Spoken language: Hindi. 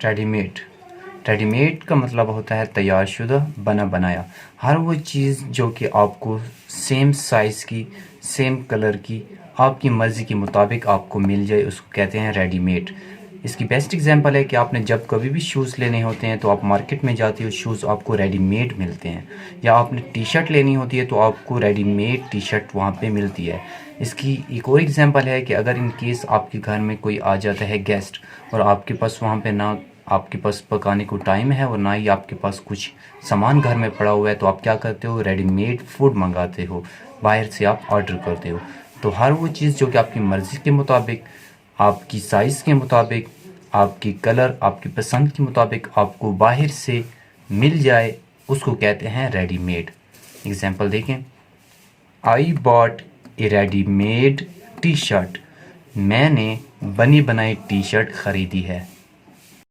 रेडीमेड। रेडीमेड का मतलब होता है तैयारशुदा, बना बनाया। हर वो चीज़ जो कि आपको सेम साइज़ की, सेम कलर की, आपकी मर्ज़ी के मुताबिक आपको मिल जाए, उसको कहते हैं रेडीमेड। इसकी बेस्ट एग्जांपल है कि आपने जब कभी भी शूज़ लेने होते हैं तो आप मार्केट में जाते हो, शूज़ आपको रेडीमेड मिलते हैं। या आपने टी शर्ट लेनी होती है तो आपको रेडीमेड टी शर्ट वहाँ पे मिलती है। इसकी एक और एग्जांपल है कि अगर इन केस आपके घर में कोई आ जाता है गेस्ट, और आपके पास वहाँ पे ना आपके पास पकाने को टाइम है और ना ही आपके पास कुछ सामान घर में पड़ा हुआ है, तो आप क्या करते हो, रेडीमेड फूड मंगाते हो, बाहर से आप ऑर्डर करते हो। तो हर वो चीज़ जो कि आपकी मर्ज़ी के मुताबिक, आपकी साइज़ के मुताबिक, आपकी कलर, आपकी पसंद के मुताबिक आपको बाहर से मिल जाए, उसको कहते हैं रेडीमेड। एग्जांपल देखें, I bought A readymade T shirt. मैंने बनी बनाई टी शर्ट ख़रीदी है।